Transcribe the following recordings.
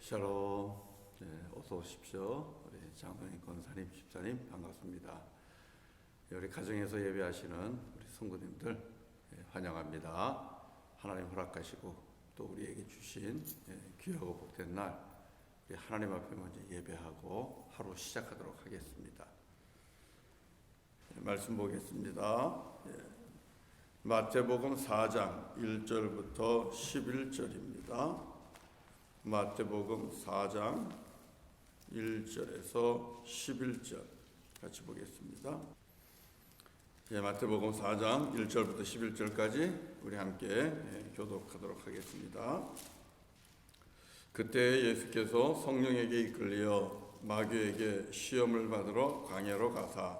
샬롬. 네, 어서 오십시오. 우리 장로님, 권사님, 집사님 반갑습니다. 우리 가정에서 예배하시는 우리 성도님들 환영합니다. 하나님 허락하시고 또 우리에게 주신 귀하고 복된 날 우리 하나님 앞에 먼저 예배하고 하루 시작하도록 하겠습니다. 말씀 보겠습니다. 마태복음 4장 1절부터 11절입니다. 마태복음 4장 1절에서 11절 같이 보겠습니다. 마태복음 4장 1절부터 11절까지 우리 함께 교독하도록 하겠습니다. 그때 예수께서 성령에게 이끌려 마귀에게 시험을 받으러 광야로 가사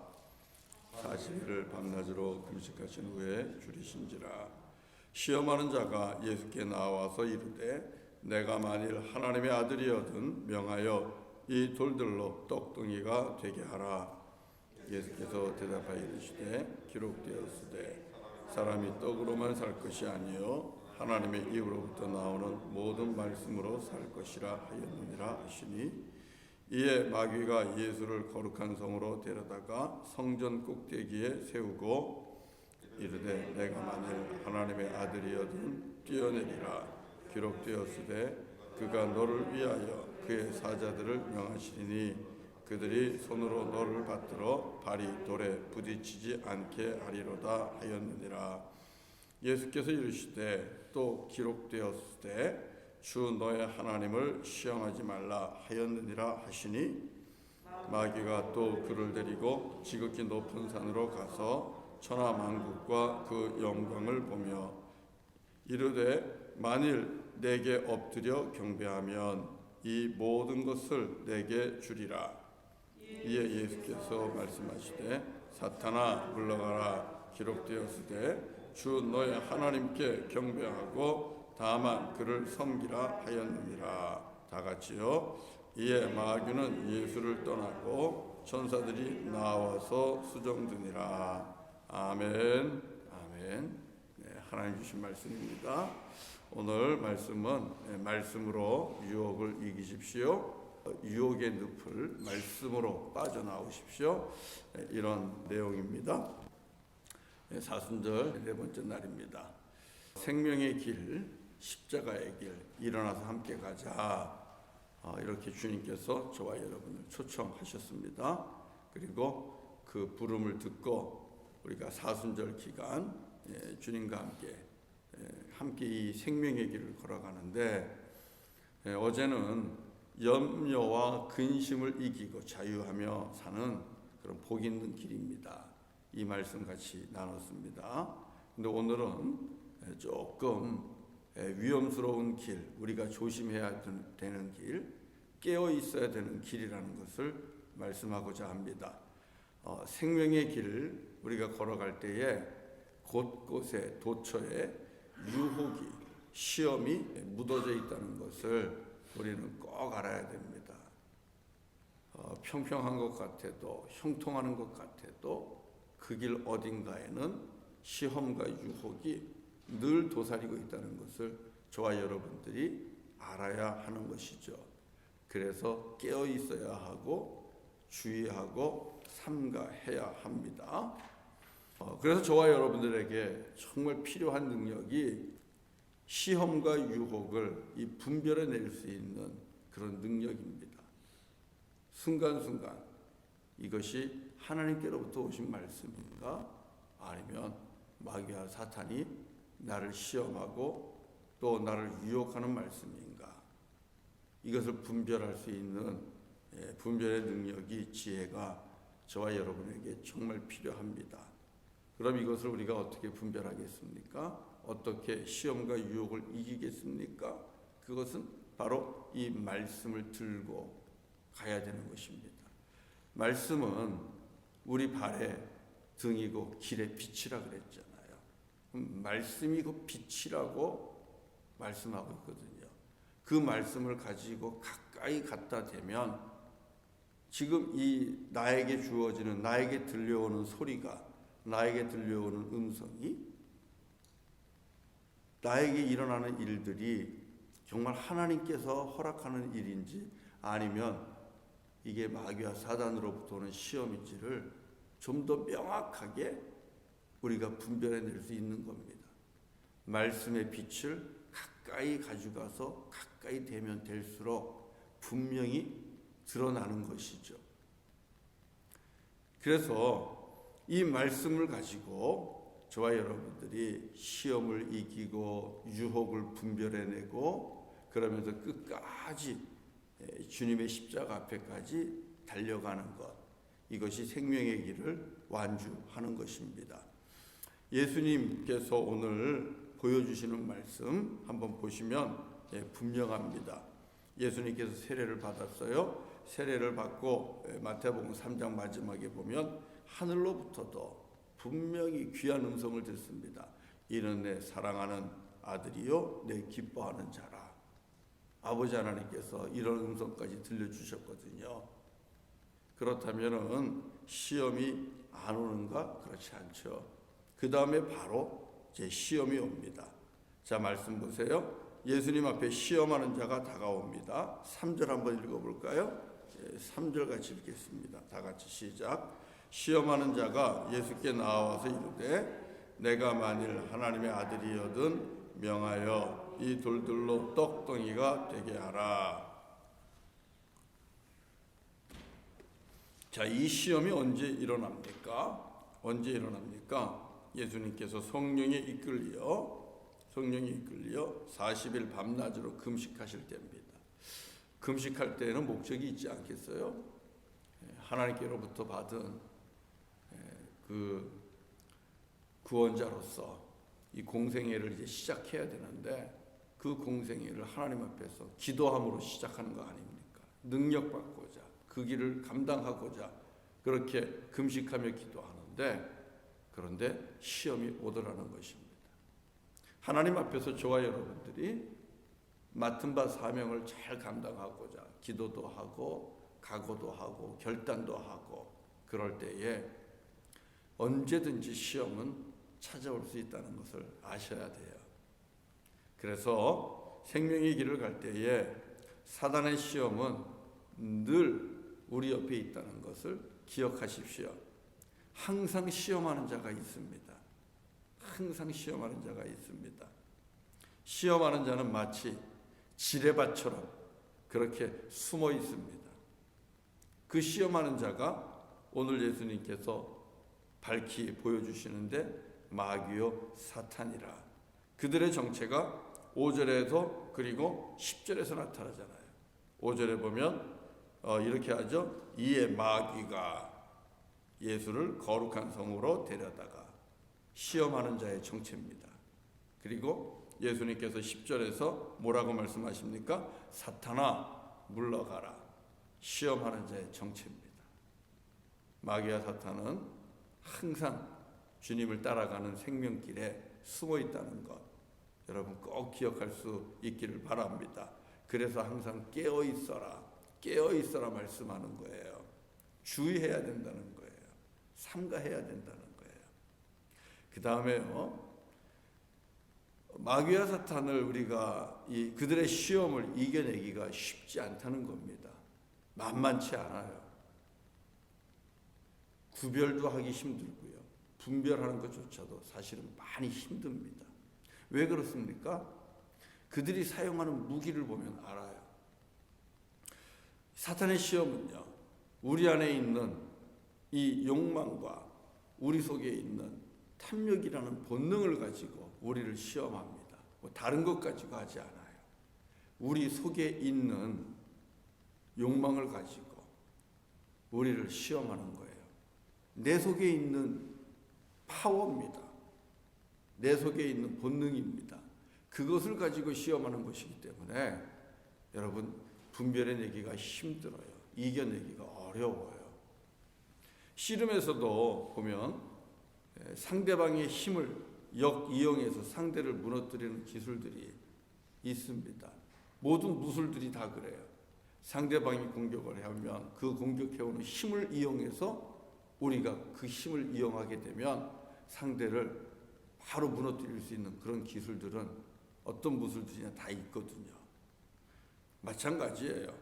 40일을 밤낮으로 금식하신 후에 줄이신지라. 시험하는 자가 예수께 나와서 이르되 내가 만일 하나님의 아들이거든 명하여 이 돌들로 떡덩이가 되게 하라. 예수께서 대답하여 이르시되 기록되었으되 사람이 떡으로만 살 것이 아니요 하나님의 입으로부터 나오는 모든 말씀으로 살 것이라 하였느니라 하시니, 이에 마귀가 예수를 거룩한 성으로 데려다가 성전 꼭대기에 세우고 이르되 내가 만일 하나님의 아들이거든 뛰어내리라. 기록되었으되 그가 너를 위하여 그의 사자들을 명하시리니 그들이 손으로 너를 받들어 발이 돌에 부딪히지 않게 하리로다 하였느니라. 예수께서 이르시되 또 기록되었으되 주 너의 하나님을 시험하지 말라 하였느니라 하시니, 마귀가 또 그를 데리고 지극히 높은 산으로 가서 천하 만국과 그 영광을 보며 이르되 만일 내게 엎드려 경배하면 이 모든 것을 내게 주리라. 이에 예수께서 말씀하시되 사탄아 물러가라. 기록되었으되 주 너의 하나님께 경배하고 다만 그를 섬기라 하였느니라. 다 같이요. 이에 마귀는 예수를 떠나고 천사들이 나와서 수종드니라. 아멘. 아멘. 하나님 주신 말씀입니다. 오늘 말씀은 말씀으로 유혹을 이기십시오. 유혹의 늪을 말씀으로 빠져나오십시오. 이런 내용입니다. 사순절 네 번째 날입니다. 생명의 길, 십자가의 길, 일어나서 함께 가자. 이렇게 주님께서 저와 여러분을 초청하셨습니다. 그리고 그 부름을 듣고 우리가 사순절 기간 주님과 함께 이 생명의 길을 걸어가는데, 어제는 염려와 근심을 이기고 자유하며 사는 그런 복 있는 길입니다. 이 말씀 같이 나눴습니다. 근데 오늘은 조금 위험스러운 길, 우리가 조심해야 되는 길, 깨어 있어야 되는 길이라는 것을 말씀하고자 합니다. 생명의 길을 우리가 걸어갈 때에 곳곳에 도처에 유혹이, 시험이 묻어져 있다는 것을 우리는 꼭 알아야 됩니다. 평평한 것 같아도, 형통하는 것 같아도 그 길 어딘가에는 시험과 유혹이 늘 도사리고 있다는 것을 저와 여러분들이 알아야 하는 것이죠. 그래서 깨어 있어야 하고 주의하고 삼가해야 합니다. 그래서 저와 여러분들에게 정말 필요한 능력이 시험과 유혹을 분별해낼 수 있는 그런 능력입니다. 순간순간 이것이 하나님께로부터 오신 말씀인가, 아니면 마귀와 사탄이 나를 시험하고 또 나를 유혹하는 말씀인가, 이것을 분별할 수 있는 분별의 능력이, 지혜가 저와 여러분에게 정말 필요합니다. 그럼 이것을 우리가 어떻게 분별하겠습니까? 어떻게 시험과 유혹을 이기겠습니까? 그것은 바로 이 말씀을 들고 가야 되는 것입니다. 말씀은 우리 발의 등이고 길의 빛이라 그랬잖아요. 말씀이 그 빛이라고 말씀하고 있거든요. 그 말씀을 가지고 가까이 갖다 대면 지금 이 나에게 주어지는, 나에게 들려오는 소리가, 나에게 들려오는 음성이, 나에게 일어나는 일들이 정말 하나님께서 허락하는 일인지 아니면 이게 마귀와 사단으로부터 오는 시험인지를 좀 더 명확하게 우리가 분별해낼 수 있는 겁니다. 말씀의 빛을 가까이 가져가서 가까이 되면 될수록 분명히 드러나는 것이죠. 그래서 이 말씀을 가지고 저와 여러분들이 시험을 이기고 유혹을 분별해내고 그러면서 끝까지 주님의 십자가 앞에까지 달려가는 것, 이것이 생명의 길을 완주하는 것입니다. 예수님께서 오늘 보여주시는 말씀 한번 보시면 분명합니다. 예수님께서 세례를 받았어요. 세례를 받고 마태복음 3장 마지막에 보면 하늘로부터도 분명히 귀한 음성을 듣습니다. 이는 내 사랑하는 아들이요 내 기뻐하는 자라. 아버지 하나님께서 이런 음성까지 들려주셨거든요. 그렇다면은 시험이 안 오는가? 그렇지 않죠. 그 다음에 바로 이제 시험이 옵니다. 자, 말씀 보세요. 예수님 앞에 시험하는 자가 다가옵니다. 3절 한번 읽어볼까요? 3절 같이 읽겠습니다. 다 같이 시작. 시험하는 자가 예수께 나와서 이르되 내가 만일 하나님의 아들이여든 명하여 이 돌들로 떡덩이가 되게 하라. 자, 이 시험이 언제 일어납니까? 언제 일어납니까? 예수님께서 성령에 이끌려 40일 밤낮으로 금식하실 때입니다. 금식할 때에는 목적이 있지 않겠어요? 하나님께로부터 받은 그 구원자로서 이 공생애를 이제 시작해야 되는데 그 공생애를 하나님 앞에서 기도함으로 시작하는 거 아닙니까? 능력받고자 그 길을 감당하고자 그렇게 금식하며 기도하는데 그런데 시험이 오더라는 것입니다. 하나님 앞에서 저와 여러분들이 맡은 바 사명을 잘 감당하고자 기도도 하고 각오도 하고 결단도 하고 그럴 때에 언제든지 시험은 찾아올 수 있다는 것을 아셔야 돼요. 그래서 생명의 길을 갈 때에 사단의 시험은 늘 우리 옆에 있다는 것을 기억하십시오. 항상 시험하는 자가 있습니다. 항상 시험하는 자가 있습니다. 시험하는 자는 마치 지뢰밭처럼 그렇게 숨어 있습니다. 그 시험하는 자가 오늘 예수님께서 밝히 보여주시는데 마귀요 사탄이라. 그들의 정체가 5절에서 그리고 10절에서 나타나잖아요. 5절에 보면 이렇게 하죠. 이에 마귀가 예수를 거룩한 성으로 데려다가 시험하는 자의 정체입니다. 그리고 예수님께서 10절에서 뭐라고 말씀하십니까? 사탄아 물러가라. 시험하는 자의 정체입니다. 마귀와 사탄은 항상 주님을 따라가는 생명길에 숨어 있다는 것 여러분 꼭 기억할 수 있기를 바랍니다. 그래서 항상 깨어 있어라 말씀하는 거예요. 주의해야 된다는 거예요. 삼가해야 된다는 거예요. 그 다음에요. 마귀와 사탄을 우리가 그들의 시험을 이겨내기가 쉽지 않다는 겁니다. 만만치 않아요. 구별도 하기 힘들고요. 분별하는 것조차도 사실은 많이 힘듭니다. 왜 그렇습니까? 그들이 사용하는 무기를 보면 알아요. 사탄의 시험은요. 우리 안에 있는 이 욕망과 우리 속에 있는 탐욕이라는 본능을 가지고 우리를 시험합니다. 뭐 다른 것 가지고 하지 않아요. 우리 속에 있는 욕망을 가지고 우리를 시험하는 거예요. 내 속에 있는 파워입니다. 내 속에 있는 본능입니다. 그것을 가지고 시험하는 것이기 때문에 여러분 분별해내기가 힘들어요. 이겨내기가 어려워요. 씨름에서도 보면 상대방의 힘을 역이용해서 상대를 무너뜨리는 기술들이 있습니다. 모든 무술들이 다 그래요. 상대방이 공격을 하면 그 공격해오는 힘을 이용해서 우리가 그 힘을 이용하게 되면 상대를 바로 무너뜨릴 수 있는 그런 기술들은 어떤 무술들이나 다 있거든요. 마찬가지예요.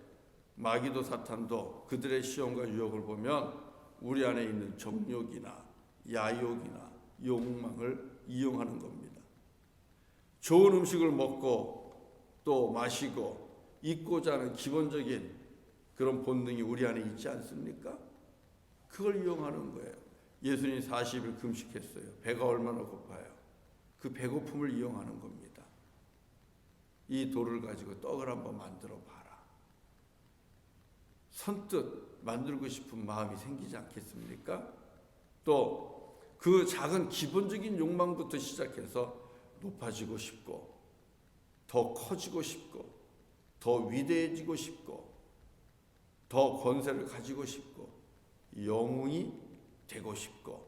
마귀도 사탄도 그들의 시험과 유혹을 보면 우리 안에 있는 정욕이나 야욕이나 욕망을 이용하는 겁니다. 좋은 음식을 먹고 또 마시고 잊고자 하는 기본적인 그런 본능이 우리 안에 있지 않습니까? 그걸 이용하는 거예요. 예수님이 40일 금식했어요. 배가 얼마나 고파요. 그 배고픔을 이용하는 겁니다. 이 돌을 가지고 떡을 한번 만들어 봐라. 선뜻 만들고 싶은 마음이 생기지 않겠습니까? 또 그 작은 기본적인 욕망부터 시작해서 높아지고 싶고 더 커지고 싶고 더 위대해지고 싶고 더 권세를 가지고 싶고 영웅이 되고 싶고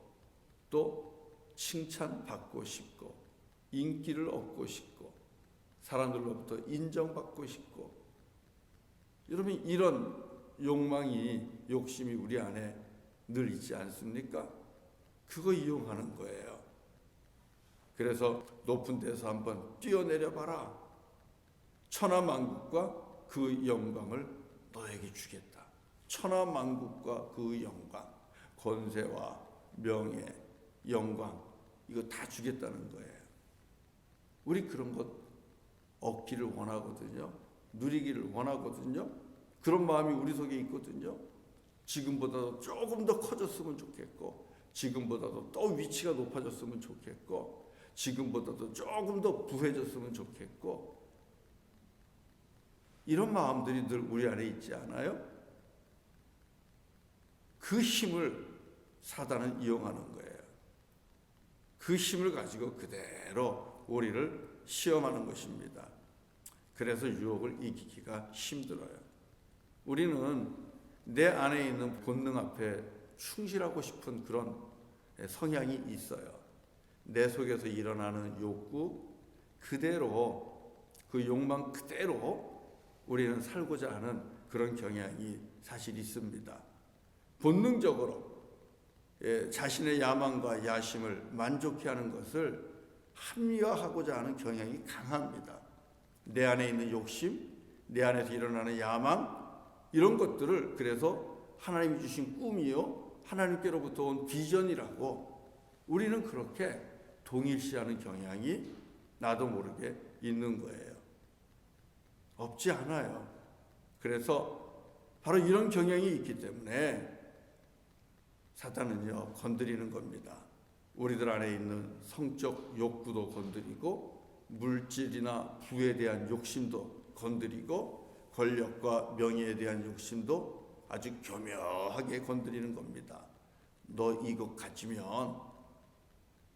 또 칭찬받고 싶고 인기를 얻고 싶고 사람들로부터 인정받고 싶고, 여러분 이런 욕망이 욕심이 우리 안에 늘 있지 않습니까? 그거 이용하는 거예요. 그래서 높은 데서 한번 뛰어내려 봐라. 천하만국과 그 영광을 너에게 주겠다. 천하만국과 그 영광, 권세와 명예, 영광, 이거 다 주겠다는 거예요. 우리 그런 것 얻기를 원하거든요. 누리기를 원하거든요. 그런 마음이 우리 속에 있거든요. 지금보다도 조금 더 커졌으면 좋겠고, 지금보다도 또 위치가 높아졌으면 좋겠고, 지금보다도 조금 더 부해졌으면 좋겠고, 이런 마음들이 늘 우리 안에 있지 않아요? 그 힘을 사단은 이용하는 거예요. 그 힘을 가지고 그대로 우리를 시험하는 것입니다. 그래서 유혹을 이기기가 힘들어요. 우리는 내 안에 있는 본능 앞에 충실하고 싶은 그런 성향이 있어요. 내 속에서 일어나는 욕구 그대로, 그 욕망 그대로 우리는 살고자 하는 그런 경향이 사실 있습니다. 본능적으로 자신의 야망과 야심을 만족해 하는 것을 합리화하고자 하는 경향이 강합니다. 내 안에 있는 욕심, 내 안에서 일어나는 야망, 이런 것들을 그래서 하나님이 주신 꿈이요, 하나님께로부터 온 비전이라고 우리는 그렇게 동일시하는 경향이 나도 모르게 있는 거예요. 없지 않아요. 그래서 바로 이런 경향이 있기 때문에 사탄은요, 건드리는 겁니다. 우리들 안에 있는 성적 욕구도 건드리고, 물질이나 부에 대한 욕심도 건드리고, 권력과 명예에 대한 욕심도 아주 교묘하게 건드리는 겁니다. 너 이거 가지면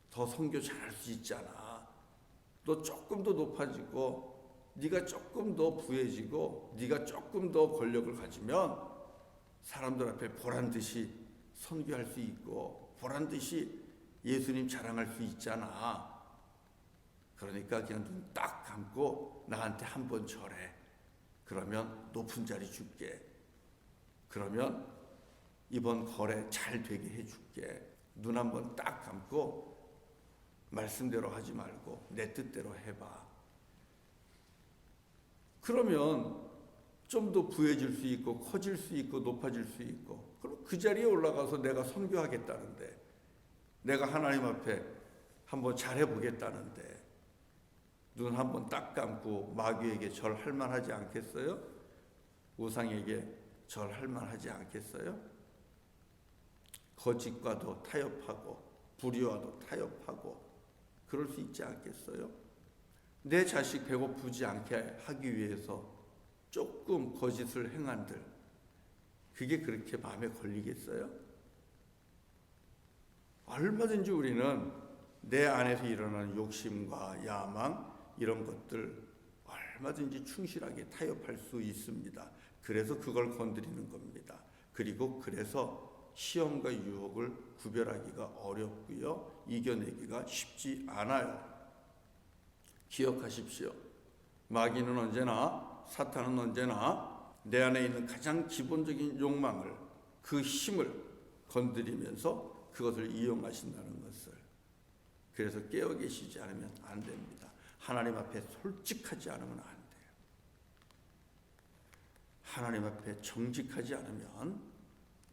더 선교 잘할 수 있잖아. 너 조금 더 높아지고, 네가 조금 더 부해지고, 네가 조금 더 권력을 가지면 사람들 앞에 보란듯이 선교할 수 있고, 보란듯이 예수님 자랑할 수 있잖아. 그러니까 그냥 눈 딱 감고 나한테 한번 절해. 그러면 높은 자리 줄게. 그러면 이번 거래 잘 되게 해줄게. 눈 한번 딱 감고 말씀대로 하지 말고 내 뜻대로 해봐. 그러면 좀 더 부해질 수 있고, 커질 수 있고, 높아질 수 있고, 그럼 그 자리에 올라가서 내가 선교하겠다는데, 내가 하나님 앞에 한번 잘해보겠다는데, 눈 한번 딱 감고 마귀에게 절할 만하지 않겠어요? 우상에게 절할 만하지 않겠어요? 거짓과도 타협하고 불의와도 타협하고 그럴 수 있지 않겠어요? 내 자식 배고프지 않게 하기 위해서 조금 거짓을 행한들, 그게 그렇게 마음에 걸리겠어요? 얼마든지 우리는 내 안에서 일어나는 욕심과 야망, 이런 것들 얼마든지 충실하게 타협할 수 있습니다. 그래서 그걸 건드리는 겁니다. 그리고 그래서 시험과 유혹을 구별하기가 어렵고요, 이겨내기가 쉽지 않아요. 기억하십시오. 마귀는 언제나, 사탄은 언제나 내 안에 있는 가장 기본적인 욕망을, 그 힘을 건드리면서 그것을 이용하신다는 것을, 그래서 깨어 계시지 않으면 안 됩니다. 하나님 앞에 솔직하지 않으면 안 돼요. 하나님 앞에 정직하지 않으면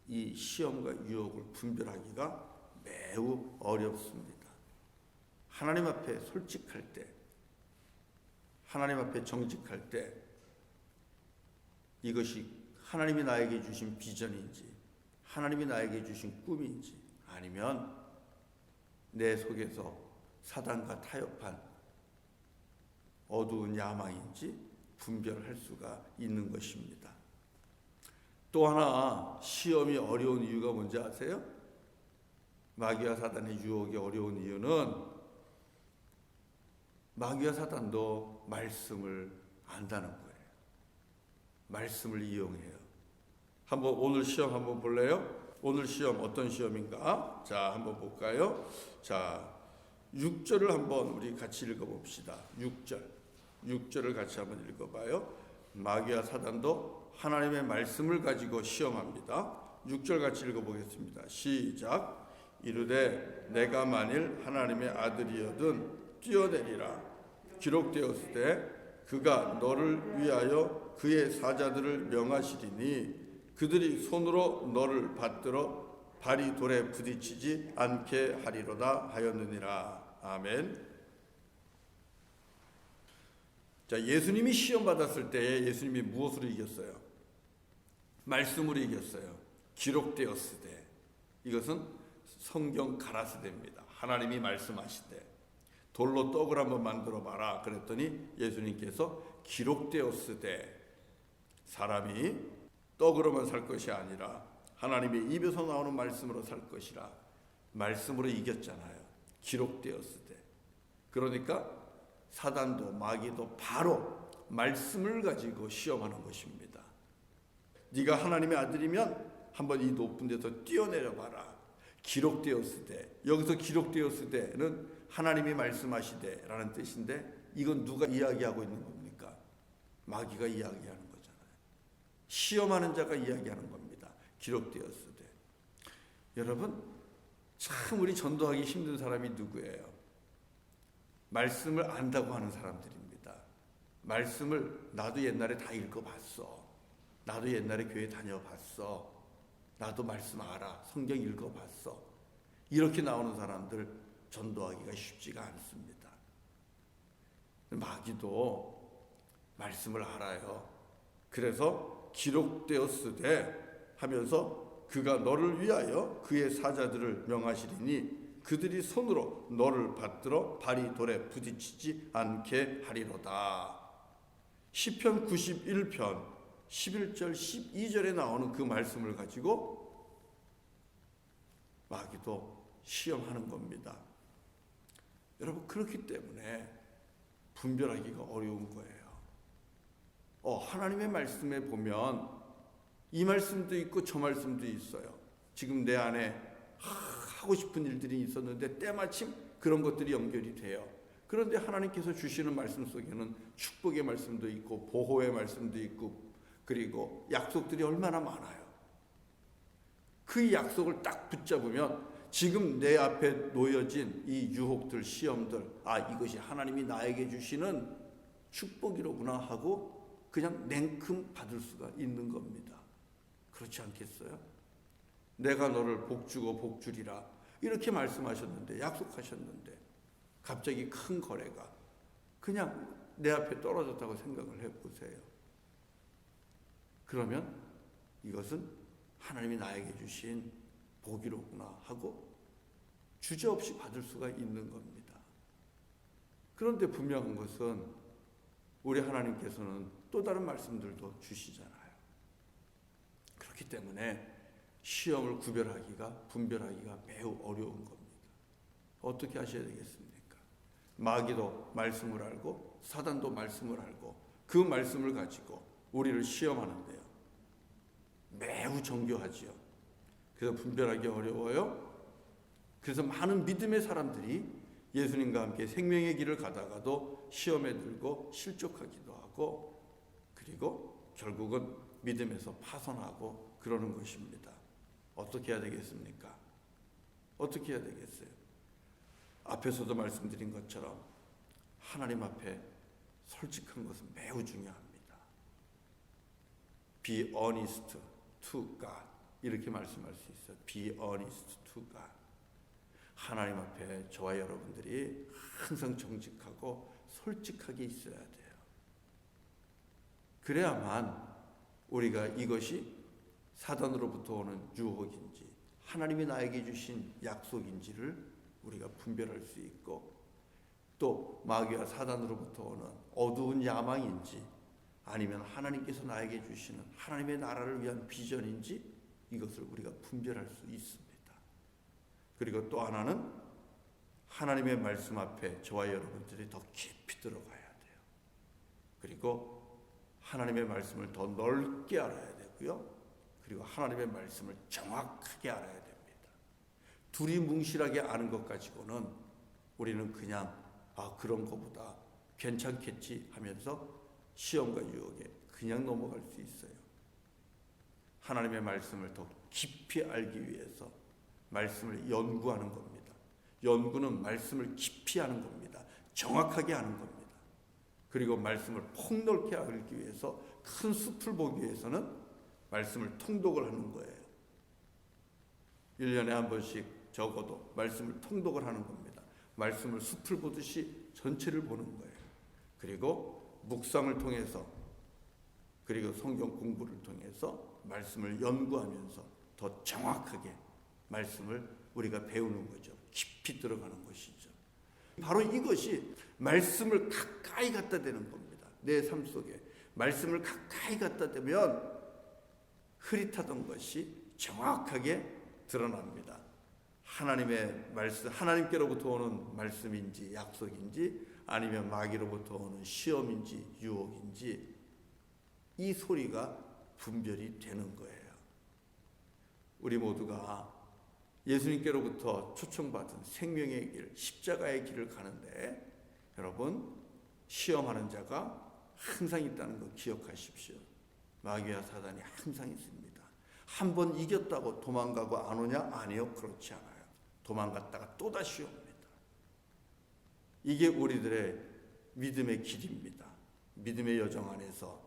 이 시험과 유혹을 분별하기가 매우 어렵습니다. 하나님 앞에 솔직할 때, 하나님 앞에 정직할 때 이것이 하나님이 나에게 주신 비전인지, 하나님이 나에게 주신 꿈인지, 아니면 내 속에서 사단과 타협한 어두운 야망인지 분별할 수가 있는 것입니다. 또 하나 시험이 어려운 이유가 뭔지 아세요? 마귀와 사단의 유혹이 어려운 이유는 마귀와 사단도 말씀을 안다는 거예요. 말씀을 이용해요. 한번 오늘 시험 한번 볼래요? 오늘 시험 어떤 시험인가? 자, 한번 볼까요? 자, 6절을 한번 우리 같이 읽어봅시다. 6절을 같이 한번 읽어봐요. 마귀와 사단도 하나님의 말씀을 가지고 시험합니다. 6절 같이 읽어보겠습니다. 시작. 이르되 내가 만일 하나님의 아들이여든 뛰어내리라. 기록되었으되 그가 너를 위하여 그의 사자들을 명하시리니 그들이 손으로 너를 받들어 발이 돌에 부딪히지 않게 하리로다 하였느니라. 아멘. 자, 예수님이 시험 받았을 때에 예수님이 무엇으로 이겼어요? 말씀으로 이겼어요. 기록되었으되. 이것은 성경 가라스대입니다. 하나님이 말씀하시되 돌로 떡을 한번 만들어 봐라 그랬더니 예수님께서 기록되었으되 사람이 떡으로만 살 것이 아니라 하나님의 입에서 나오는 말씀으로 살 것이라. 말씀으로 이겼잖아요. 기록되었으되. 그러니까 사단도 마귀도 바로 말씀을 가지고 시험하는 것입니다. 네가 하나님의 아들이면 한번 이 높은 데서 뛰어내려 봐라. 기록되었으되. 여기서 기록되었으되는 하나님이 말씀하시되 라는 뜻인데 이건 누가 이야기하고 있는 겁니까? 마귀가 이야기하는 거잖아요. 시험하는 자가 이야기하는 겁니다. 기록되었으되. 여러분, 참 우리 전도하기 힘든 사람이 누구예요? 말씀을 안다고 하는 사람들입니다. 말씀을 나도 옛날에 다 읽어봤어. 나도 옛날에 교회 다녀봤어. 나도 말씀 알아. 성경 읽어봤어. 이렇게 나오는 사람들 전도하기가 쉽지가 않습니다. 마귀도 말씀을 알아요. 그래서 기록되었으되 하면서 그가 너를 위하여 그의 사자들을 명하시리니 그들이 손으로 너를 받들어 발이 돌에 부딪히지 않게 하리로다. 시편 91편 11절 12절에 나오는 그 말씀을 가지고 마귀도 시험하는 겁니다. 여러분, 그렇기 때문에 분별하기가 어려운 거예요. 하나님의 말씀에 보면 이 말씀도 있고 저 말씀도 있어요. 지금 내 안에 하고 싶은 일들이 있었는데 때마침 그런 것들이 연결이 돼요. 그런데 하나님께서 주시는 말씀 속에는 축복의 말씀도 있고 보호의 말씀도 있고 그리고 약속들이 얼마나 많아요. 그 약속을 딱 붙잡으면 지금 내 앞에 놓여진 이 유혹들, 시험들, 이것이 하나님이 나에게 주시는 축복이로구나 하고 그냥 냉큼 받을 수가 있는 겁니다. 그렇지 않겠어요? 내가 너를 복주고 복주리라 이렇게 말씀하셨는데, 약속하셨는데 갑자기 큰 거래가 그냥 내 앞에 떨어졌다고 생각을 해보세요. 그러면 이것은 하나님이 나에게 주신 복이로구나 하고 주저없이 받을 수가 있는 겁니다. 그런데 분명한 것은 우리 하나님께서는 또 다른 말씀들도 주시잖아요. 그렇기 때문에 시험을 분별하기가 매우 어려운 겁니다. 어떻게 하셔야 되겠습니까? 마귀도 말씀을 알고 사단도 말씀을 알고 그 말씀을 가지고 우리를 시험하는데요. 매우 정교하지요. 그래서 분별하기 어려워요. 그래서 많은 믿음의 사람들이 예수님과 함께 생명의 길을 가다가도 시험에 들고 실족하기도 하고 그리고 결국은 믿음에서 파손하고 그러는 것입니다. 어떻게 해야 되겠습니까? 어떻게 해야 되겠어요? 앞에서도 말씀드린 것처럼 하나님 앞에 솔직한 것은 매우 중요합니다. Be honest to God. 이렇게 말씀할 수 있어요. Be honest to God. 하나님 앞에 저와 여러분들이 항상 정직하고 솔직하게 있어야 돼요. 그래야만 우리가 이것이 사단으로부터 오는 유혹인지 하나님이 나에게 주신 약속인지를 우리가 분별할 수 있고, 또 마귀와 사단으로부터 오는 어두운 야망인지 아니면 하나님께서 나에게 주시는 하나님의 나라를 위한 비전인지 이것을 우리가 분별할 수 있습니다. 그리고 또 하나는 하나님의 말씀 앞에 저와 여러분들이 더 깊이 들어가야 돼요. 그리고 하나님의 말씀을 더 넓게 알아야 되고요. 그리고 하나님의 말씀을 정확하게 알아야 됩니다. 둘이 뭉실하게 아는 것 가지고는 우리는 그냥 그런 거보다 괜찮겠지 하면서 시험과 유혹에 그냥 넘어갈 수 있어요. 하나님의 말씀을 더 깊이 알기 위해서 말씀을 연구하는 겁니다. 연구는 말씀을 깊이 하는 겁니다. 정확하게 하는 겁니다. 그리고 말씀을 폭넓게 알기 위해서, 큰 숲을 보기 위해서는 말씀을 통독을 하는 거예요. 1년에 한 번씩 적어도 말씀을 통독을 하는 겁니다. 말씀을 숲을 보듯이 전체를 보는 거예요. 그리고 묵상을 통해서, 그리고 성경 공부를 통해서 말씀을 연구하면서 더 정확하게 말씀을 우리가 배우는 거죠. 깊이 들어가는 것이죠. 바로 이것이 말씀을 가까이 갖다 대는 겁니다. 내 삶 속에 말씀을 가까이 갖다 대면 흐릿하던 것이 정확하게 드러납니다. 하나님의 말씀, 하나님께로부터 오는 말씀인지 약속인지 아니면 마귀로부터 오는 시험인지 유혹인지 이 소리가 분별이 되는 거예요. 우리 모두가 예수님께로부터 초청받은 생명의 길, 십자가의 길을 가는데 여러분, 시험하는 자가 항상 있다는 거 기억하십시오. 마귀와 사단이 항상 있습니다. 한 번 이겼다고 도망가고 안 오냐? 아니요, 그렇지 않아요. 도망갔다가 또다시 옵니다. 이게 우리들의 믿음의 길입니다. 믿음의 여정 안에서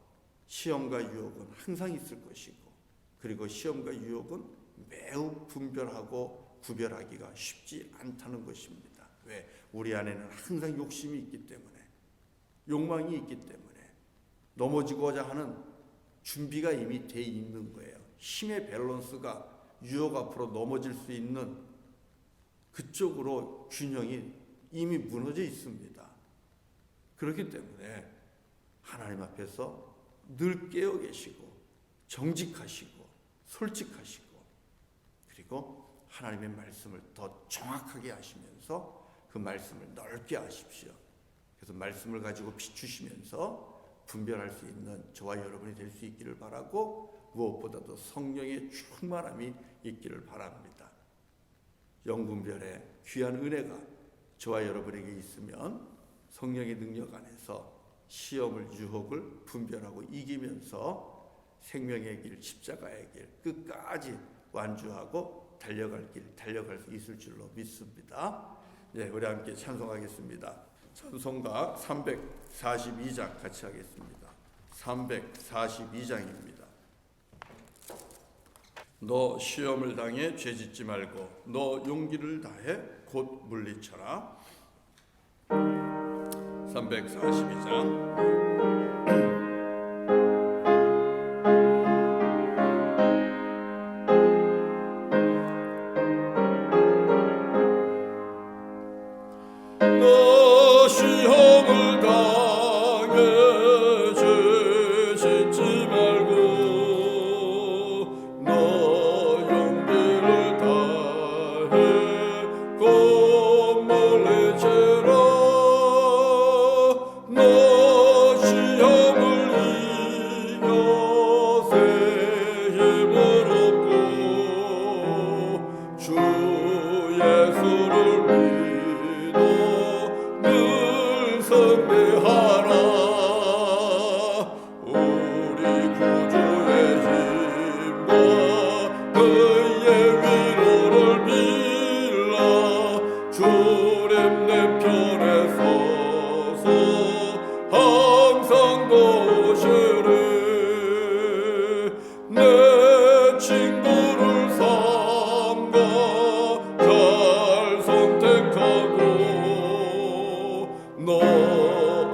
시험과 유혹은 항상 있을 것이고, 그리고 시험과 유혹은 매우 분별하고 구별하기가 쉽지 않다는 것입니다. 왜? 우리 안에는 항상 욕심이 있기 때문에, 욕망이 있기 때문에 넘어지고자 하는 준비가 이미 돼 있는 거예요. 힘의 밸런스가 유혹 앞으로 넘어질 수 있는 그쪽으로 균형이 이미 무너져 있습니다. 그렇기 때문에 하나님 앞에서 늘 깨어 계시고 정직하시고 솔직하시고, 그리고 하나님의 말씀을 더 정확하게 하시면서 그 말씀을 넓게 하십시오. 그래서 말씀을 가지고 비추시면서 분별할 수 있는 저와 여러분이 될 수 있기를 바라고, 무엇보다도 성령의 충만함이 있기를 바랍니다. 영분별의 귀한 은혜가 저와 여러분에게 있으면 성령의 능력 안에서 시험을, 유혹을 분별하고 이기면서 생명의 길, 십자가의 길 끝까지 완주하고 달려갈 수 있을 줄로 믿습니다. 네, 우리 함께 찬송하겠습니다. 찬송가 342장 같이 하겠습니다. 342장입니다. 너 시험을 당해 죄짓지 말고 너 용기를 다해 곧 물리쳐라. 342장 항상 도시를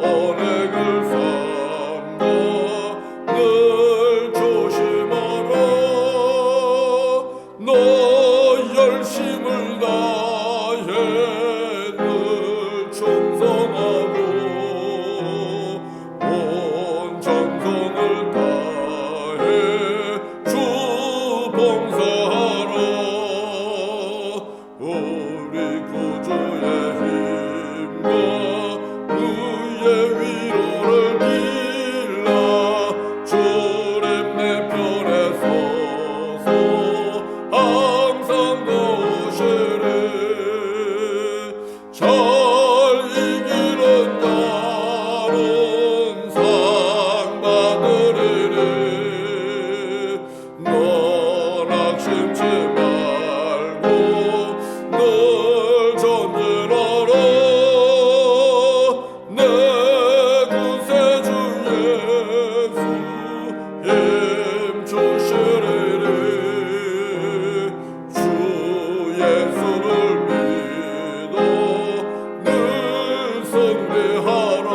언행을 삼가 늘 조심하라. 너 열심을 다해 늘 충성하고 온 정성을 다해 주 봉사하라. 우리 구주의 힘과 그의 위로를 빌라. 주님 내 편에 서서 항상 도우시리. 잘 이기는 자는 상 받으리니. 넌 낙심치 말고 늘 전진하라. 내 구세주 예수 힘 주시리니. 주 예수를 믿어 늘 승리하라.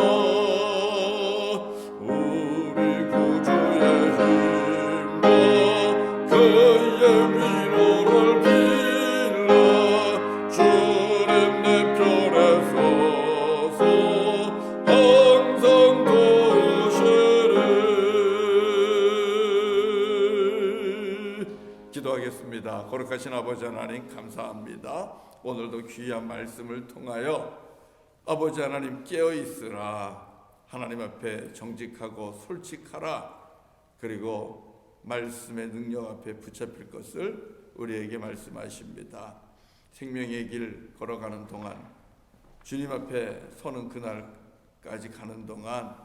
우리 구주의 힘과 그의 위로를 빌라. 주님 내 편에 서서 항상 도우시리. 기도하겠습니다. 거룩하신 아버지 하나님 감사합니다. 오늘도 귀한 말씀을 통하여 아버지 하나님 깨어있으라. 하나님 앞에 정직하고 솔직하라. 그리고 말씀의 능력 앞에 붙잡힐 것을 우리에게 말씀하십니다. 생명의 길 걸어가는 동안, 주님 앞에 서는 그날까지 가는 동안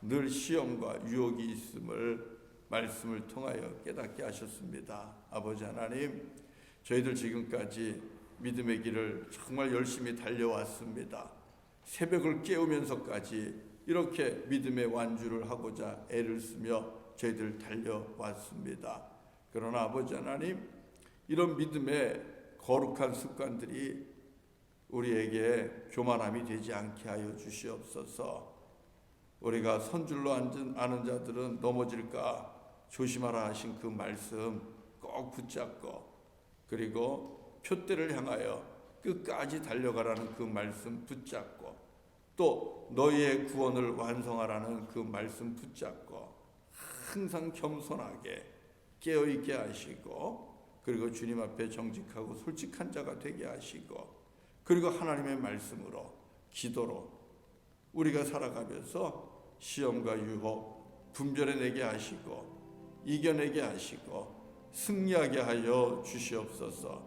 늘 시험과 유혹이 있음을 말씀을 통하여 깨닫게 하셨습니다. 아버지 하나님, 저희들 지금까지 믿음의 길을 정말 열심히 달려왔습니다. 새벽을 깨우면서까지 이렇게 믿음의 완주를 하고자 애를 쓰며 저희들 달려왔습니다. 그러나 아버지 하나님, 이런 믿음의 거룩한 습관들이 우리에게 교만함이 되지 않게 하여 주시옵소서. 우리가 선줄로 아는 자들은 넘어질까 조심하라 하신 그 말씀 꼭 붙잡고, 그리고 표대를 향하여 끝까지 달려가라는 그 말씀 붙잡고, 또 너희의 구원을 완성하라는 그 말씀 붙잡고 항상 겸손하게 깨어있게 하시고, 그리고 주님 앞에 정직하고 솔직한 자가 되게 하시고, 그리고 하나님의 말씀으로 기도로 우리가 살아가면서 시험과 유혹 분별해내게 하시고 이겨내게 하시고 승리하게 하여 주시옵소서.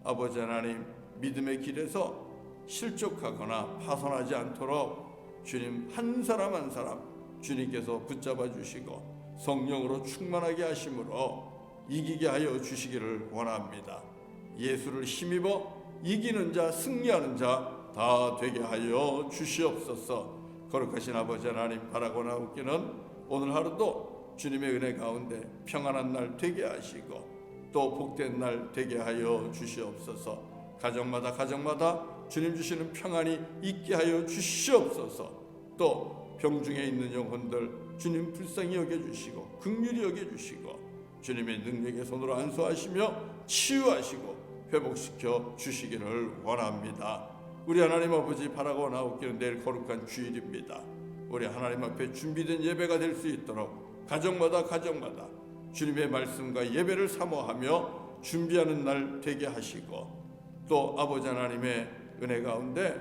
아버지 하나님, 믿음의 길에서 실족하거나 파손하지 않도록 주님 한 사람 한 사람 주님께서 붙잡아 주시고 성령으로 충만하게 하심으로 이기게 하여 주시기를 원합니다. 예수를 힘입어 이기는 자, 승리하는 자 다 되게 하여 주시옵소서. 거룩하신 아버지 하나님, 바라고 나오기는 오늘 하루도 주님의 은혜 가운데 평안한 날 되게 하시고 또 복된 날 되게 하여 주시옵소서. 가정마다 주님 주시는 평안이 있게 하여 주시옵소서. 또 병중에 있는 영혼들 주님 불쌍히 여겨주시고 긍휼히 여겨주시고 주님의 능력의 손으로 안수하시며 치유하시고 회복시켜 주시기를 원합니다. 우리 하나님 아버지, 바라고 나오기는 내일 거룩한 주일입니다. 우리 하나님 앞에 준비된 예배가 될 수 있도록 가정마다 주님의 말씀과 예배를 사모하며 준비하는 날 되게 하시고, 또 아버지 하나님의 은혜 가운데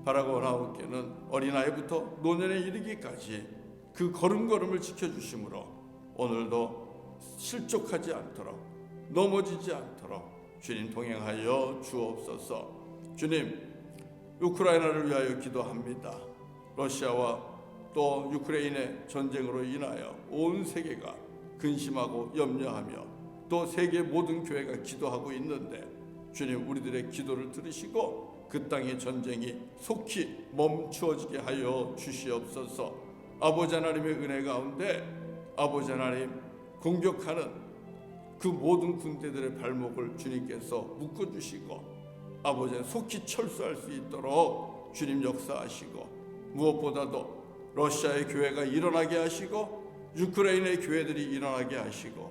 바라고 나오기는 어린아이부터 노년에 이르기까지 그 걸음걸음을 지켜주심으로 오늘도 실족하지 않도록 넘어지지 않도록 주님 동행하여 주옵소서. 주님, 우크라이나를 위하여 기도합니다. 러시아와 또 유크레인의 전쟁으로 인하여 온 세계가 근심하고 염려하며 또 세계 모든 교회가 기도하고 있는데 주님, 우리들의 기도를 들으시고 그 땅의 전쟁이 속히 멈추어지게 하여 주시옵소서. 아버지 하나님의 은혜 가운데 아버지 하나님, 공격하는 그 모든 군대들의 발목을 주님께서 묶어주시고 아버지 속히 철수할 수 있도록 주님 역사하시고, 무엇보다도 러시아의 교회가 일어나게 하시고 우크라이나의 교회들이 일어나게 하시고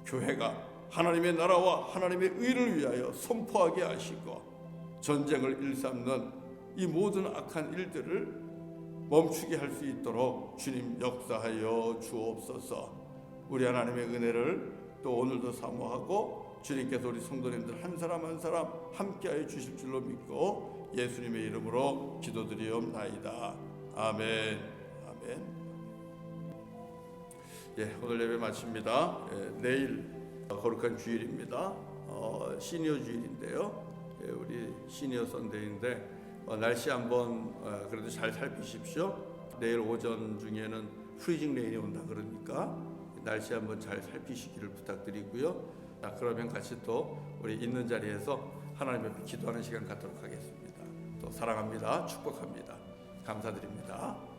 교회가 하나님의 나라와 하나님의 의를 위하여 선포하게 하시고 전쟁을 일삼는 이 모든 악한 일들을 멈추게 할 수 있도록 주님 역사하여 주옵소서. 우리 하나님의 은혜를 또 오늘도 사모하고 주님께서 우리 성도님들 한 사람 한 사람 함께하여 주실 줄로 믿고 예수님의 이름으로 기도드리옵나이다. 아멘. 아멘. 오늘 예배 마칩니다. 내일 거룩한 주일입니다. 시니어 주일인데요. 우리 시니어 선데이인데 날씨 한번 그래도 잘 살피십시오. 내일 오전 중에는 프리징 레인이 온다 그러니까 날씨 한번 잘 살피시기를 부탁드리고요. 자, 그러면 같이 또 우리 있는 자리에서 하나님 앞에 기도하는 시간 갖도록 하겠습니다. 또 사랑합니다. 축복합니다. 감사드립니다.